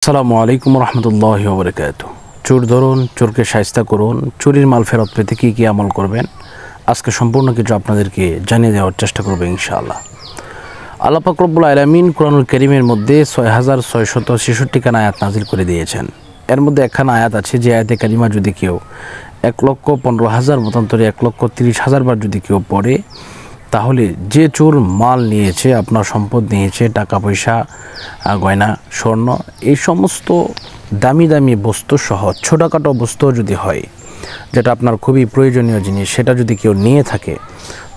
আসসালামু আলাইকুম রহমতুল্লাহি ওয়া বারাকাতুহু। চোর ধরুন, চোরকে শায়েস্তা করুন, চুরির মাল ফেরত পেতে কী কী আমল করবেন আজকে সম্পূর্ণ কিছু আপনাদেরকে জানিয়ে দেওয়ার চেষ্টা করব ইনশাআল্লাহ। আল্লাহ পাক রব্বুল আলামিন কুরআনুল কারীমের মধ্যে ৬৬৬৬ খানা আয়াত নাজিল করে দিয়েছেন। এর মধ্যে একখানা আয়াত আছে যে আয়াতে কারিমা যদি কেউ ১,১৫,০০০ মতান্তরে ১,৩০,০০০ বার যদি কেউ পড়ে, তাহলে যে চোর মাল নিয়েছে, আপনার সম্পদ নিয়েছে, টাকা পয়সা, গয়না, স্বর্ণ, এই সমস্ত দামি দামি বস্তু সহ ছোটোখাটো বস্তু যদি হয়, যেটা আপনার খুবই প্রয়োজনীয় জিনিস, সেটা যদি কেউ নিয়ে থাকে,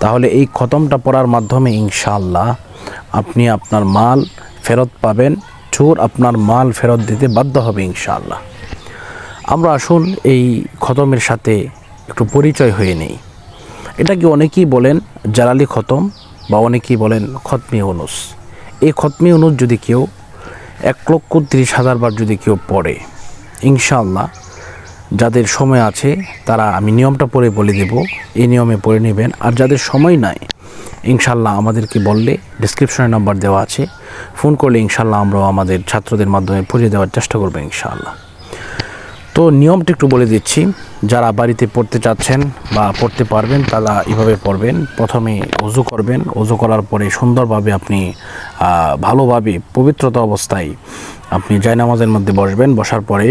তাহলে এই খতমটা পড়ার মাধ্যমে ইনশাআল্লাহ আপনি আপনার মাল ফেরত পাবেন। চোর আপনার মাল ফেরত দিতে বাধ্য হবে ইনশাআল্লাহ। আমরা আসুন এই খতমের সাথে একটু পরিচয় হয়ে নেই। এটাকে অনেকেই বলেন জালালি খতম বা অনেকেই বলেন খতমি উনুস। এই খতমি উনুস যদি কেউ ১,৩০,০০০ বার যদি কেউ পড়ে, ইনশাআল্লাহ যাদের সময় আছে তারা, আমি নিয়মটা পড়ে বলে দেব, এই নিয়মে পড়ে নেবেন। আর যাদের সময় নাই, ইনশাআল্লাহ আমাদেরকে বললে ডেসক্রিপশনে নাম্বার দেওয়া আছে, ফোন করলে ইনশাআল্লাহ আমরাও আমাদের ছাত্রদের মাধ্যমে পড়িয়ে দেওয়ার চেষ্টা করবো ইনশাআল্লাহ। তো নিয়মটা একটু বলে দিচ্ছি, যারা বাড়িতে পড়তে চাচ্ছেন বা পড়তে পারবেন তারা এভাবে পড়বেন। প্রথমে ওযু করবেন, ওযু করার পরে সুন্দরভাবে আপনি ভালোভাবে পবিত্রতা অবস্থায় আপনি জায়নামাজের মধ্যে বসবেন। বসার পরে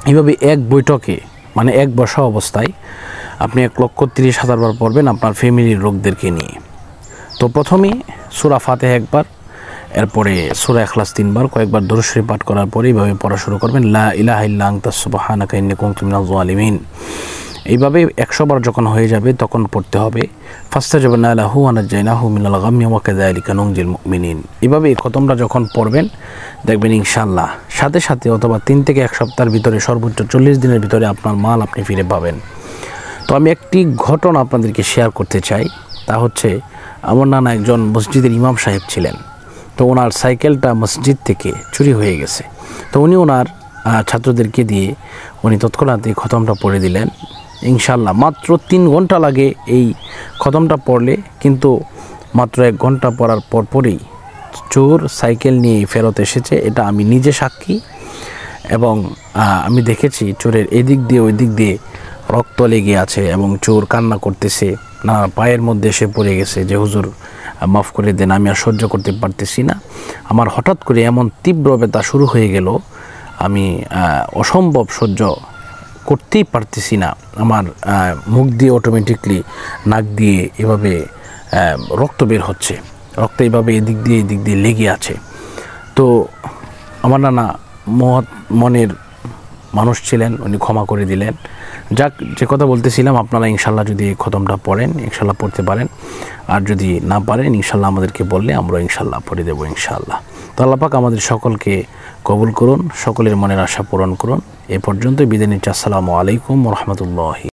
এইভাবে এক বৈঠকে, মানে এক বসা অবস্থায় আপনি ১,৩০,০০০ বার পড়বেন আপনার ফ্যামিলির লোকদেরকে নিয়ে। তো প্রথমে সূরা ফাতিহা একবার, এরপরে সূরা ইখলাস ৩ বার, কয়েকবার দরুদ শরীফ পাঠ করার পরে এইভাবে পড়া শুরু করবেন, লা ইলাহা ইল্লা আনতা সুবহানাকা ইন্নী কুনতু মিনাজ জালিমিন। এইভাবে ১০০ বার যখন হয়ে যাবে তখন পড়তে হবে ফাস্তাজাবনা লাহু ওয়া নাজ্জায়নাহু মিনাল গাম্মি ওয়া কাযালিকা নুনজিল মুমিনিন। এইভাবে এই খতমটা যখন পড়বেন, দেখবেন ইনশাআল্লাহ সাথে সাথে অথবা ৩ থেকে ১ সপ্তাহের ভিতরে, সর্বোচ্চ ৪০ দিনের ভিতরে আপনার মাল আপনি ফিরে পাবেন। তো আমি একটি ঘটনা আপনাদেরকে শেয়ার করতে চাই। তা হচ্ছে, আমার নানা একজন মসজিদের ইমাম সাহেব ছিলেন। তো ওনার সাইকেলটা মসজিদ থেকে চুরি হয়ে গেছে। তো উনি ওনার ছাত্রদেরকে দিয়ে উনি তৎক্ষণাৎ এই খতমটা পড়ে দিলেন। ইনশাআল্লাহ মাত্র ৩ ঘন্টা লাগে এই খতমটা পড়লে, কিন্তু মাত্র ১ ঘন্টা পড়ার পরপরই চোর সাইকেল নিয়ে ফেরত এসেছে। এটা আমি নিজে সাক্ষী, এবং আমি দেখেছি চোরের এদিক দিয়ে ওই দিক দিয়ে রক্ত লেগে আছে এবং চোর কান্না করতেছে, না পায়ের মধ্যে এসে পড়ে গেছে যে হুজুর মাফ করে দেন, আমি আর সহ্য করতে পারতেছি না। আমার হঠাৎ করে এমন তীব্র ব্যথা শুরু হয়ে গেল, আমি অসম্ভব সহ্য করতেই পারতেছি না। আমার মুখ দিয়ে অটোমেটিকলি নাক দিয়ে এভাবে রক্ত বের হচ্ছে, রক্ত এইভাবে এদিক দিয়ে লেগে আছে। তো আমার নানা মহৎ মনের মানুষ ছিলেন, উনি ক্ষমা করে দিলেন। যাক, যে কথা বলতেছিলাম, আপনারা ইনশাআল্লাহ যদি এই খতমটা পড়েন, ইনশাআল্লাহ পড়তে পারেন। আর যদি না পারেন, ইনশাআল্লাহ আমাদেরকে বললে আমরা ইনশাআল্লাহ পড়ে দেবো ইনশাআল্লাহ। তো আল্লাহ পাক আমাদের সকলকে কবুল করুন, সকলের মনের আশা পূরণ করুন। এ পর্যন্তই বিদায় নিচ্ছি। আসসালামু আলাইকুম ওয়া রাহমাতুল্লাহি।